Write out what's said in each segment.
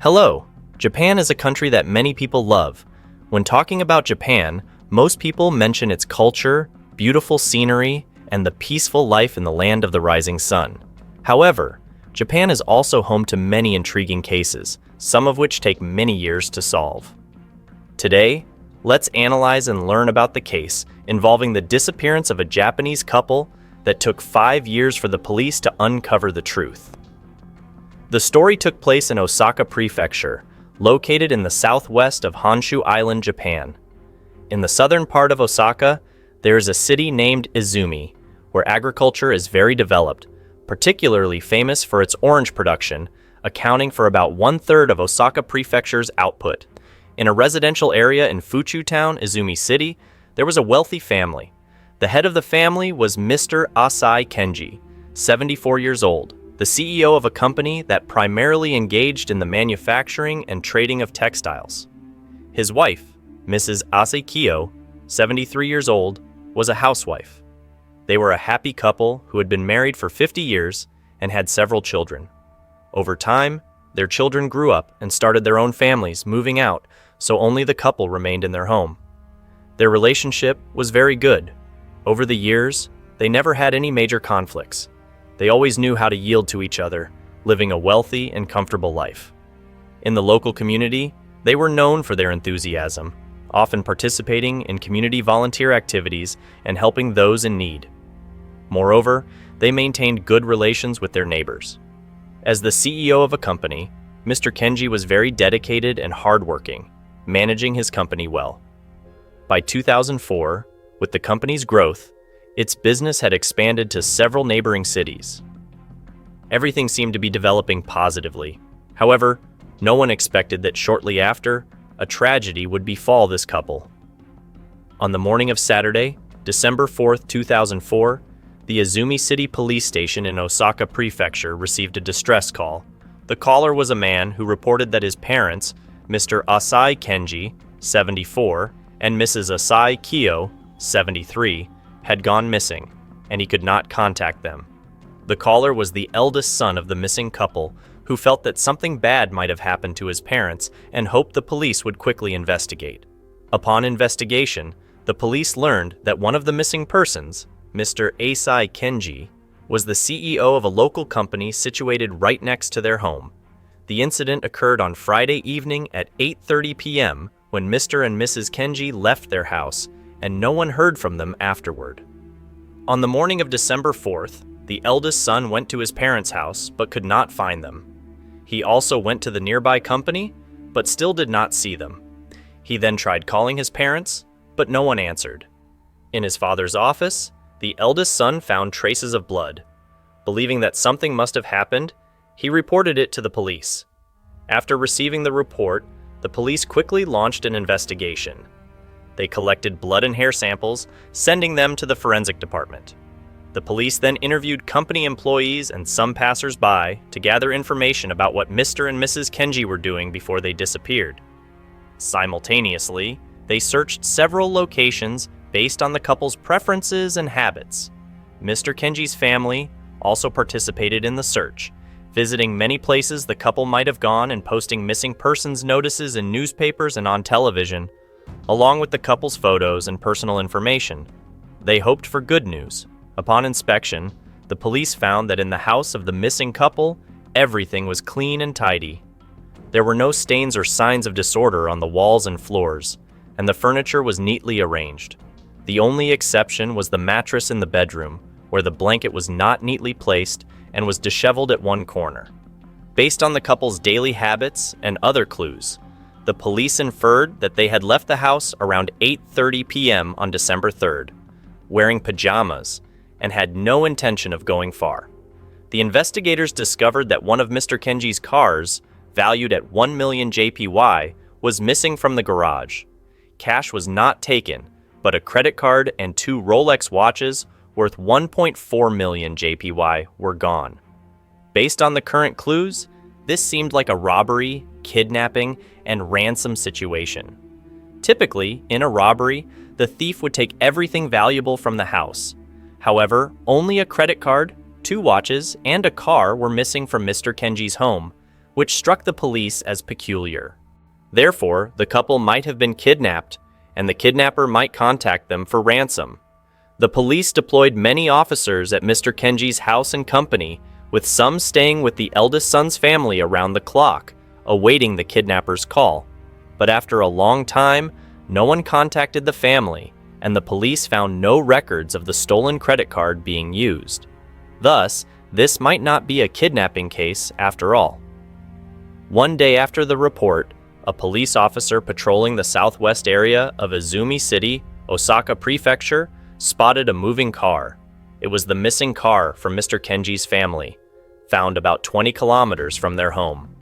Hello! Japan is a country that many people love. When talking about Japan, most people mention its culture, beautiful scenery, and the peaceful life in the land of the rising sun. However, Japan is also home to many intriguing cases, some of which take many years to solve. Today, let's analyze and learn about the case involving the disappearance of a Japanese couple that took 5 years for the police to uncover the truth. The story took place in Osaka Prefecture, located in the southwest of Honshu Island, Japan. In the southern part of Osaka, there is a city named Izumi, where agriculture is very developed, particularly famous for its orange production, accounting for about 1/3 of Osaka Prefecture's output. In a residential area in Fuchu Town, Izumi City, there was a wealthy family. The head of the family was Mr. Asai Kenji, 74 years old, the CEO of a company that primarily engaged in the manufacturing and trading of textiles. His wife, Mrs. Asai Kiyo, 73 years old, was a housewife. They were a happy couple who had been married for 50 years and had several children. Over time, their children grew up and started their own families, moving out, so only the couple remained in their home. Their relationship was very good. Over the years, they never had any major conflicts. They always knew how to yield to each other, living a wealthy and comfortable life. In the local community, they were known for their enthusiasm, often participating in community volunteer activities and helping those in need. Moreover, they maintained good relations with their neighbors. As the CEO of a company, Mr. Kenji was very dedicated and hardworking, managing his company well. By 2004, with the company's growth, its business had expanded to several neighboring cities. Everything seemed to be developing positively. However, no one expected that shortly after, a tragedy would befall this couple. On the morning of Saturday, December 4th, 2004, the Izumi City Police Station in Osaka Prefecture received a distress call. The caller was a man who reported that his parents, Mr. Asai Kenji, 74, and Mrs. Asai Kiyo, 73, had gone missing, and he could not contact them. The caller was the eldest son of the missing couple, who felt that something bad might have happened to his parents and hoped the police would quickly investigate. Upon investigation, the police learned that one of the missing persons, Mr. Asai Kenji, was the CEO of a local company situated right next to their home. The incident occurred on Friday evening at 8:30 p.m. when Mr. and Mrs. Kenji left their house, and no one heard from them afterward. On the morning of December 4th, the eldest son went to his parents' house but could not find them. He also went to the nearby company, but still did not see them. He then tried calling his parents, but no one answered. In his father's office, the eldest son found traces of blood. Believing that something must have happened, he reported it to the police. After receiving the report, the police quickly launched an investigation. They collected blood and hair samples, sending them to the forensic department. The police then interviewed company employees and some passers-by to gather information about what Mr. and Mrs. Kenji were doing before they disappeared. Simultaneously, they searched several locations based on the couple's preferences and habits. Mr. Kenji's family also participated in the search, visiting many places the couple might have gone and posting missing persons notices in newspapers and on television, along with the couple's photos and personal information. They hoped for good news. Upon inspection, the police found that in the house of the missing couple, everything was clean and tidy. There were no stains or signs of disorder on the walls and floors, and the furniture was neatly arranged. The only exception was the mattress in the bedroom, where the blanket was not neatly placed and was disheveled at one corner. Based on the couple's daily habits and other clues, the police inferred that they had left the house around 8:30 p.m. on December 3rd, wearing pajamas, and had no intention of going far. The investigators discovered that one of Mr. Kenji's cars, valued at 1 million JPY, was missing from the garage. Cash was not taken, but a credit card and 2 Rolex watches worth 1.4 million JPY were gone. Based on the current clues, this seemed like a robbery, kidnapping, and ransom situation. Typically, in a robbery, the thief would take everything valuable from the house. However, only a credit card, 2 watches, and a car were missing from Mr. Kenji's home, which struck the police as peculiar. Therefore, the couple might have been kidnapped, and the kidnapper might contact them for ransom. The police deployed many officers at Mr. Kenji's house and company, with some staying with the eldest son's family around the clock, awaiting the kidnapper's call. But after a long time, no one contacted the family, and the police found no records of the stolen credit card being used. Thus, this might not be a kidnapping case after all. One day after the report, a police officer patrolling the southwest area of Izumi City, Osaka Prefecture, spotted a moving car. It was the missing car from Mr. Kenji's family, found about 20 kilometers from their home.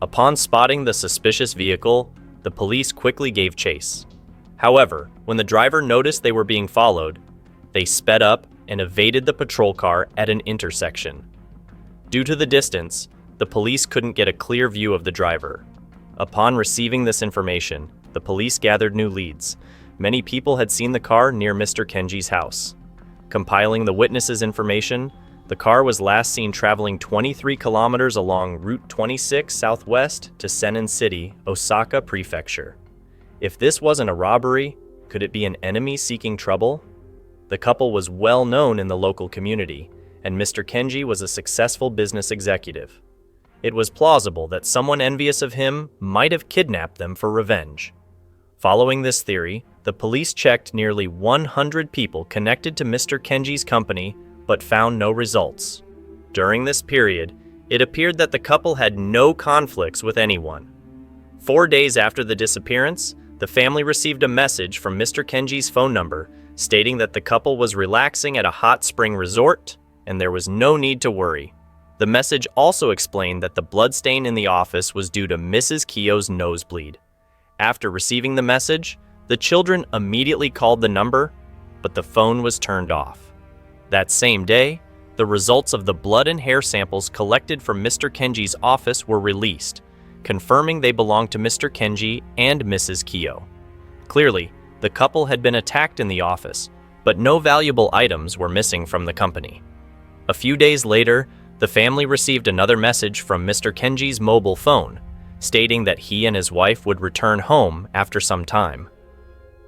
Upon spotting the suspicious vehicle, the police quickly gave chase. However, when the driver noticed they were being followed, they sped up and evaded the patrol car at an intersection. Due to the distance, the police couldn't get a clear view of the driver. Upon receiving this information, the police gathered new leads. Many people had seen the car near Mr. Kenji's house. Compiling the witnesses' information, the car was last seen traveling 23 kilometers along Route 26 southwest to Senin City, Osaka Prefecture. If this wasn't a robbery, could it be an enemy seeking trouble? The couple was well known in the local community, and Mr. Kenji was a successful business executive. It was plausible that someone envious of him might have kidnapped them for revenge. Following this theory, the police checked nearly 100 people connected to Mr. Kenji's company, but found no results. During this period, it appeared that the couple had no conflicts with anyone. 4 days after the disappearance, the family received a message from Mr. Kenji's phone number stating that the couple was relaxing at a hot spring resort and there was no need to worry. The message also explained that the bloodstain in the office was due to Mrs. Kiyo's nosebleed. After receiving the message, the children immediately called the number, but the phone was turned off. That same day, the results of the blood and hair samples collected from Mr. Kenji's office were released, confirming they belonged to Mr. Kenji and Mrs. Kiyo. Clearly, the couple had been attacked in the office, but no valuable items were missing from the company. A few days later, the family received another message from Mr. Kenji's mobile phone, stating that he and his wife would return home after some time.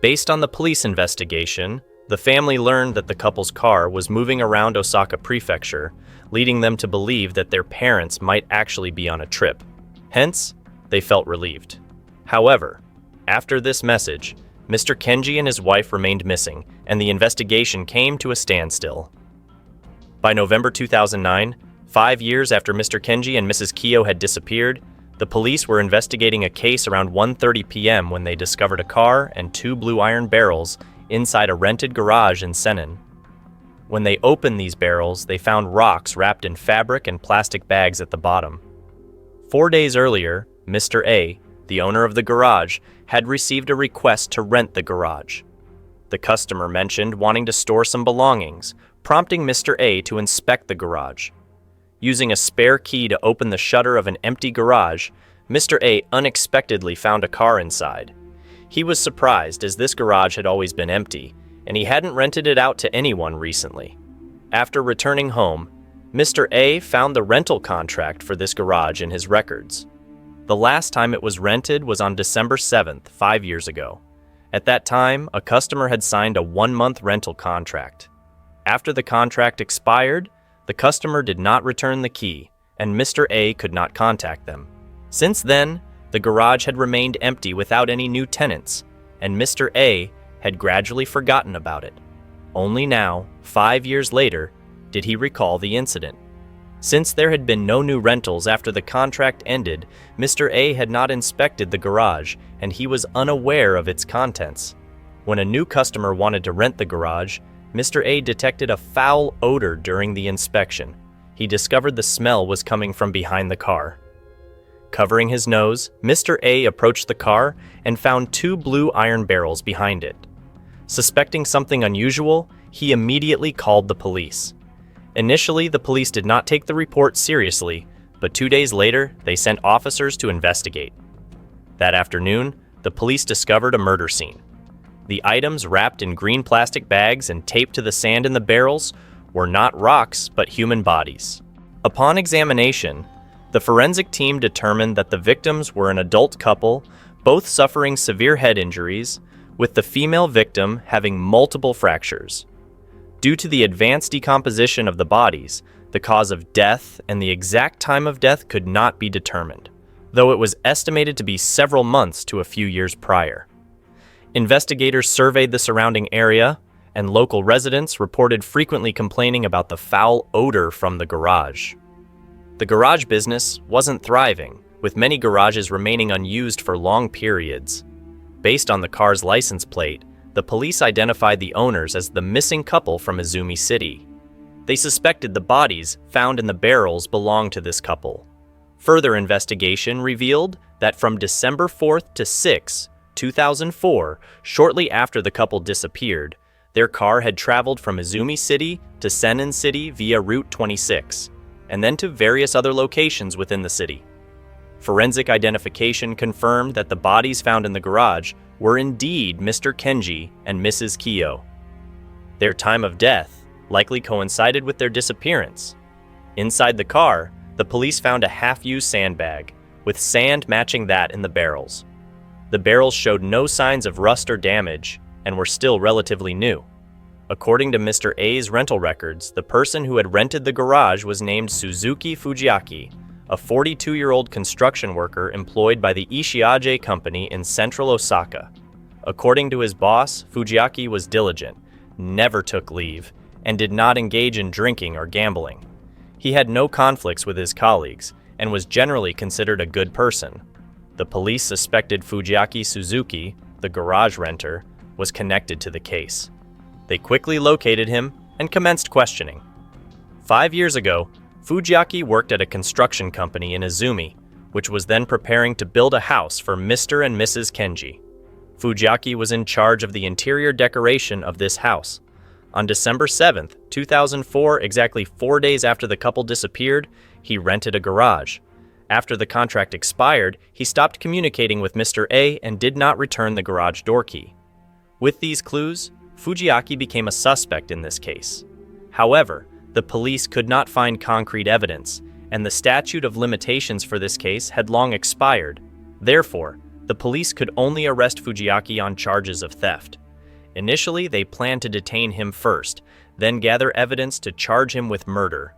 Based on the police investigation, the family learned that the couple's car was moving around Osaka Prefecture, leading them to believe that their parents might actually be on a trip. Hence, they felt relieved. However, after this message, Mr. Kenji and his wife remained missing, and the investigation came to a standstill. By November 2009, 5 years after Mr. Kenji and Mrs. Kiyo had disappeared, the police were investigating a case around 1:30 p.m. when they discovered a car and 2 blue iron barrels inside a rented garage in Senin. When they opened these barrels, they found rocks wrapped in fabric and plastic bags at the bottom. 4 days earlier, Mr. A, the owner of the garage, had received a request to rent the garage. The customer mentioned wanting to store some belongings, prompting Mr. A to inspect the garage. Using a spare key to open the shutter of an empty garage, Mr. A unexpectedly found a car inside. He was surprised as this garage had always been empty, and he hadn't rented it out to anyone recently. After returning home, Mr. A found the rental contract for this garage in his records. The last time it was rented was on December 7th, 5 years ago. At that time, a customer had signed a 1-month rental contract. After the contract expired, the customer did not return the key, and Mr. A could not contact them. Since then, the garage had remained empty without any new tenants, and Mr. A had gradually forgotten about it. Only now, 5 years later, did he recall the incident. Since there had been no new rentals after the contract ended, Mr. A had not inspected the garage, and he was unaware of its contents. When a new customer wanted to rent the garage, Mr. A detected a foul odor during the inspection. He discovered the smell was coming from behind the car. Covering his nose, Mr. A approached the car and found 2 blue iron barrels behind it. Suspecting something unusual, he immediately called the police. Initially, the police did not take the report seriously, but 2 days later, they sent officers to investigate. That afternoon, the police discovered a murder scene. The items wrapped in green plastic bags and taped to the sand in the barrels were not rocks, but human bodies. Upon examination, The forensic team determined that the victims were an adult couple, both suffering severe head injuries, with the female victim having multiple fractures. Due to the advanced decomposition of the bodies, the cause of death and the exact time of death could not be determined, though it was estimated to be several months to a few years prior. Investigators surveyed the surrounding area, and local residents reported frequently complaining about the foul odor from the garage. The garage business wasn't thriving, with many garages remaining unused for long periods. Based on the car's license plate, the police identified the owners as the missing couple from Izumi City. They suspected the bodies found in the barrels belonged to this couple. Further investigation revealed that from December 4th to 6, 2004, shortly after the couple disappeared, their car had traveled from Izumi City to Sennin City via Route 26, and then to various other locations within the city. Forensic identification confirmed that the bodies found in the garage were indeed Mr. Kenji and Mrs. Kiyo. Their time of death likely coincided with their disappearance. Inside the car, the police found a half-used sandbag, with sand matching that in the barrels. The barrels showed no signs of rust or damage and were still relatively new. According to Mr. A's rental records, the person who had rented the garage was named Suzuki Fujiaki, a 42-year-old construction worker employed by the Ishiage Company in central Osaka. According to his boss, Fujiaki was diligent, never took leave, and did not engage in drinking or gambling. He had no conflicts with his colleagues and was generally considered a good person. The police suspected Fujiaki Suzuki, the garage renter, was connected to the case. They quickly located him and commenced questioning. 5 years ago, Fujiaki worked at a construction company in Izumi, which was then preparing to build a house for Mr. and Mrs. Kenji. Fujiaki was in charge of the interior decoration of this house. On December 7th, 2004, exactly 4 days after the couple disappeared, he rented a garage. After the contract expired, he stopped communicating with Mr. A and did not return the garage door key. With these clues, Fujiaki became a suspect in this case. However, the police could not find concrete evidence, and the statute of limitations for this case had long expired. Therefore, the police could only arrest Fujiaki on charges of theft. Initially, they planned to detain him first, then gather evidence to charge him with murder.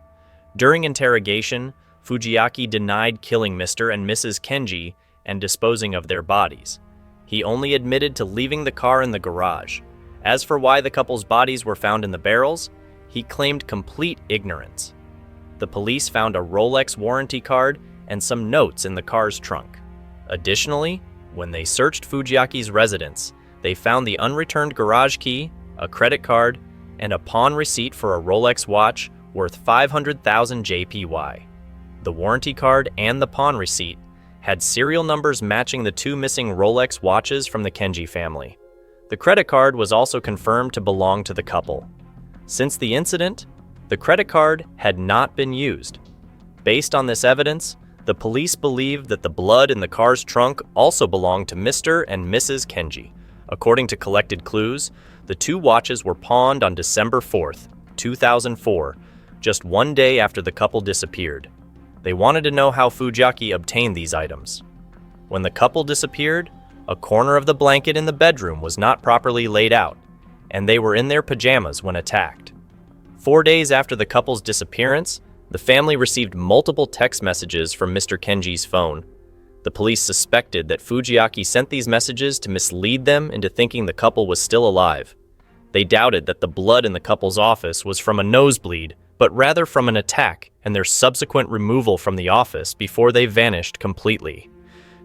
During interrogation, Fujiaki denied killing Mr. and Mrs. Kenji and disposing of their bodies. He only admitted to leaving the car in the garage. As for why the couple's bodies were found in the barrels, he claimed complete ignorance. The police found a Rolex warranty card and some notes in the car's trunk. Additionally, when they searched Fujiaki's residence, they found the unreturned garage key, a credit card, and a pawn receipt for a Rolex watch worth 500,000 JPY. The warranty card and the pawn receipt had serial numbers matching the two missing Rolex watches from the Kenji family. The credit card was also confirmed to belong to the couple. Since the incident, the credit card had not been used. Based on this evidence, the police believed that the blood in the car's trunk also belonged to Mr. and Mrs. Kenji. According to collected clues, the two watches were pawned on December 4th, 2004, just 1 day after the couple disappeared. They wanted to know how Fujiaki obtained these items. When the couple disappeared, a corner of the blanket in the bedroom was not properly laid out, and they were in their pajamas when attacked. 4 days after the couple's disappearance, the family received multiple text messages from Mr. Kenji's phone. The police suspected that Fujiaki sent these messages to mislead them into thinking the couple was still alive. They doubted that the blood in the couple's office was from a nosebleed, but rather from an attack and their subsequent removal from the office before they vanished completely.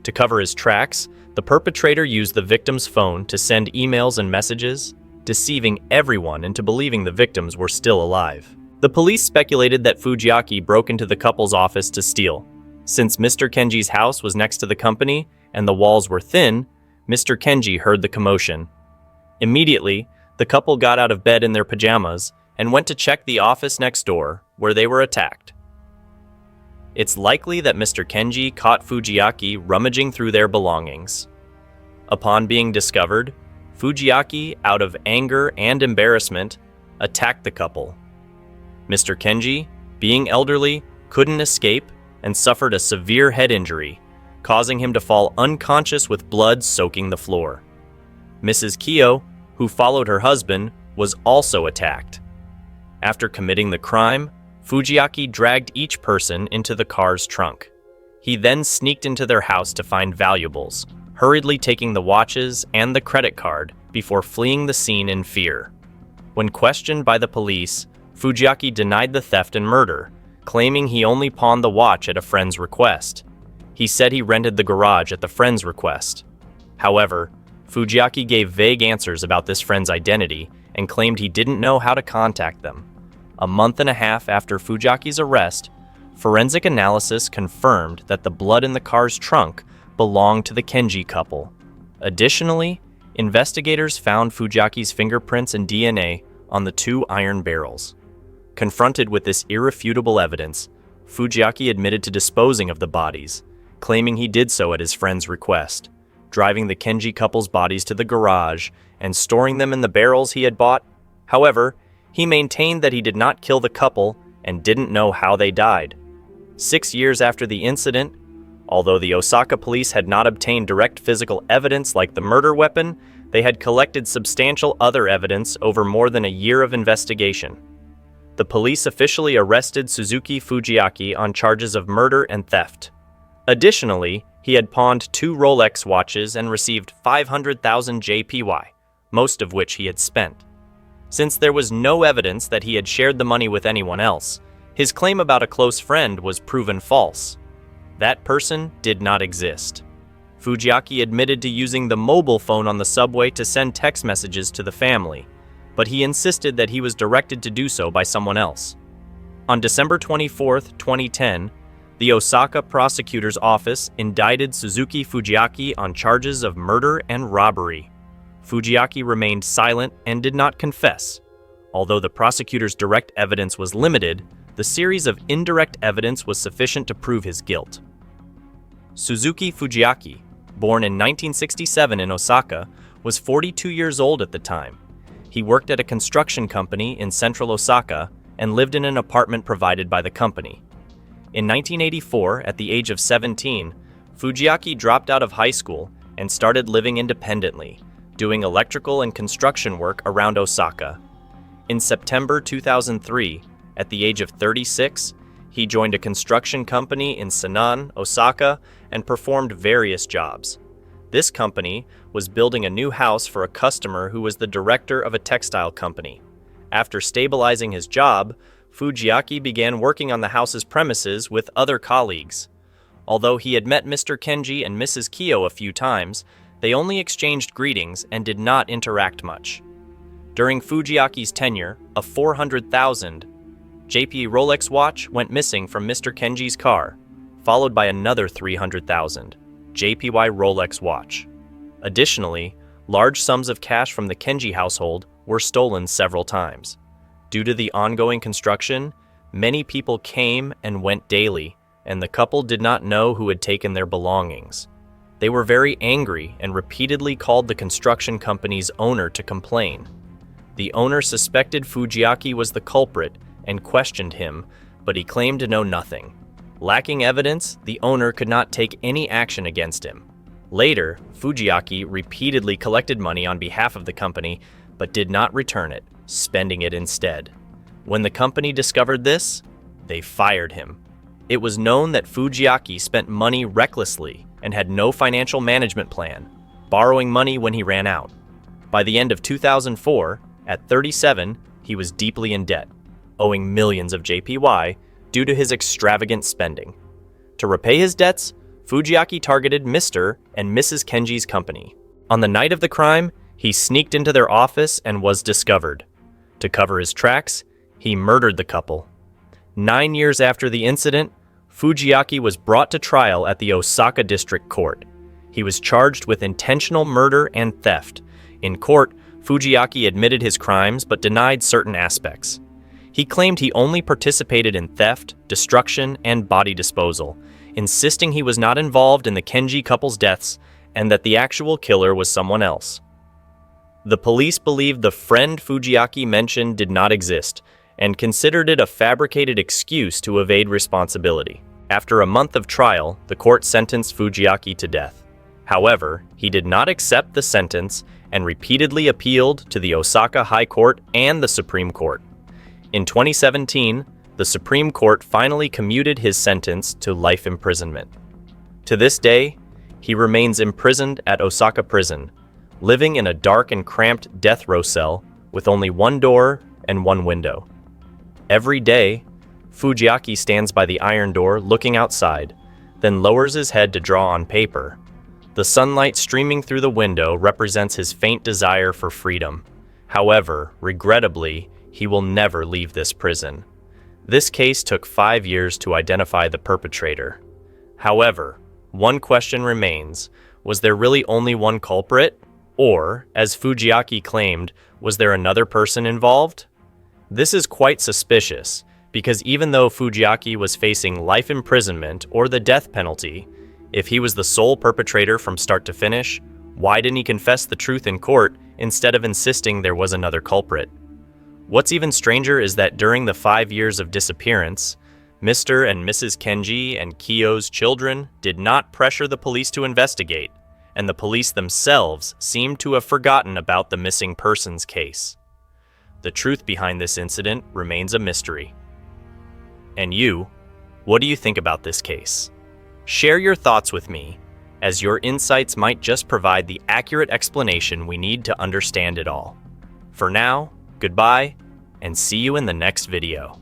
To cover his tracks, the perpetrator used the victim's phone to send emails and messages, deceiving everyone into believing the victims were still alive. The police speculated that Fujiaki broke into the couple's office to steal. Since Mr. Kenji's house was next to the company and the walls were thin, Mr. Kenji heard the commotion. Immediately, the couple got out of bed in their pajamas and went to check the office next door, where they were attacked. It's likely that Mr. Kenji caught Fujiaki rummaging through their belongings. Upon being discovered, Fujiaki, out of anger and embarrassment, attacked the couple. Mr. Kenji, being elderly, couldn't escape and suffered a severe head injury, causing him to fall unconscious with blood soaking the floor. Mrs. Kiyo, who followed her husband, was also attacked. After committing the crime, Fujiaki dragged each person into the car's trunk. He then sneaked into their house to find valuables, hurriedly taking the watches and the credit card before fleeing the scene in fear. When questioned by the police, Fujiaki denied the theft and murder, claiming he only pawned the watch at a friend's request. He said he rented the garage at the friend's request. However, Fujiaki gave vague answers about this friend's identity and claimed he didn't know how to contact them. A month and a half after Fujiaki's arrest, forensic analysis confirmed that the blood in the car's trunk belonged to the Kenji couple. Additionally, investigators found Fujiaki's fingerprints and DNA on the 2 iron barrels. Confronted with this irrefutable evidence, Fujiaki admitted to disposing of the bodies, claiming he did so at his friend's request, driving the Kenji couple's bodies to the garage and storing them in the barrels he had bought. However, he maintained that he did not kill the couple and didn't know how they died. 6 years after the incident, although the Osaka police had not obtained direct physical evidence like the murder weapon, they had collected substantial other evidence over more than a year of investigation. The police officially arrested Suzuki Fujiaki on charges of murder and theft. Additionally, he had pawned 2 Rolex watches and received 500,000 JPY, most of which he had spent. Since there was no evidence that he had shared the money with anyone else, his claim about a close friend was proven false. That person did not exist. Fujiaki admitted to using the mobile phone on the subway to send text messages to the family, but he insisted that he was directed to do so by someone else. On December 24, 2010, the Osaka prosecutor's office indicted Suzuki Fujiaki on charges of murder and robbery. Fujiaki remained silent and did not confess. Although the prosecutor's direct evidence was limited, the series of indirect evidence was sufficient to prove his guilt. Suzuki Fujiaki, born in 1967 in Osaka, was 42 years old at the time. He worked at a construction company in central Osaka and lived in an apartment provided by the company. In 1984, at the age of 17, Fujiaki dropped out of high school and started living independently, doing electrical and construction work around Osaka. In September 2003, at the age of 36, he joined a construction company in Sanan, Osaka, and performed various jobs. This company was building a new house for a customer who was the director of a textile company. After stabilizing his job, Fujiaki began working on the house's premises with other colleagues. Although he had met Mr. Kenji and Mrs. Kiyo a few times, they only exchanged greetings and did not interact much. During Fujiaki's tenure, a 400,000 JP Rolex watch went missing from Mr. Kenji's car, followed by another 300,000 JPY Rolex watch. Additionally, large sums of cash from the Kenji household were stolen several times. Due to the ongoing construction, many people came and went daily, and the couple did not know who had taken their belongings. They were very angry and repeatedly called the construction company's owner to complain. The owner suspected Fujiaki was the culprit and questioned him, but he claimed to know nothing. Lacking evidence, the owner could not take any action against him. Later, Fujiaki repeatedly collected money on behalf of the company, but did not return it, spending it instead. When the company discovered this, they fired him. It was known that Fujiaki spent money recklessly and had no financial management plan, borrowing money when he ran out. By the end of 2004, at 37, he was deeply in debt, owing millions of JPY due to his extravagant spending. To repay his debts, Fujiaki targeted Mr. and Mrs. Kenji's company. On the night of the crime, he sneaked into their office and was discovered. To cover his tracks, he murdered the couple. 9 years after the incident, Fujiaki was brought to trial at the Osaka District Court. He was charged with intentional murder and theft. In court, Fujiaki admitted his crimes but denied certain aspects. He claimed he only participated in theft, destruction, and body disposal, insisting he was not involved in the Kenji couple's deaths and that the actual killer was someone else. The police believed the friend Fujiaki mentioned did not exist and considered it a fabricated excuse to evade responsibility. After a month of trial, the court sentenced Fujiaki to death. However, he did not accept the sentence and repeatedly appealed to the Osaka High Court and the Supreme Court. In 2017, the Supreme Court finally commuted his sentence to life imprisonment. To this day, he remains imprisoned at Osaka Prison, living in a dark and cramped death row cell with only one door and one window. Every day, Fujiaki stands by the iron door looking outside, then lowers his head to draw on paper. The sunlight streaming through the window represents his faint desire for freedom. However, regrettably, he will never leave this prison. This case took 5 years to identify the perpetrator. However, one question remains: was there really only one culprit? Or, as Fujiaki claimed, was there another person involved? This is quite suspicious, because even though Fujiaki was facing life imprisonment or the death penalty, if he was the sole perpetrator from start to finish, why didn't he confess the truth in court instead of insisting there was another culprit? What's even stranger is that during the 5 years of disappearance, Mr. and Mrs. Kenji and Kiyo's children did not pressure the police to investigate, and the police themselves seemed to have forgotten about the missing persons case. The truth behind this incident remains a mystery. And you, what do you think about this case? Share your thoughts with me, as your insights might just provide the accurate explanation we need to understand it all. For now, goodbye, and see you in the next video.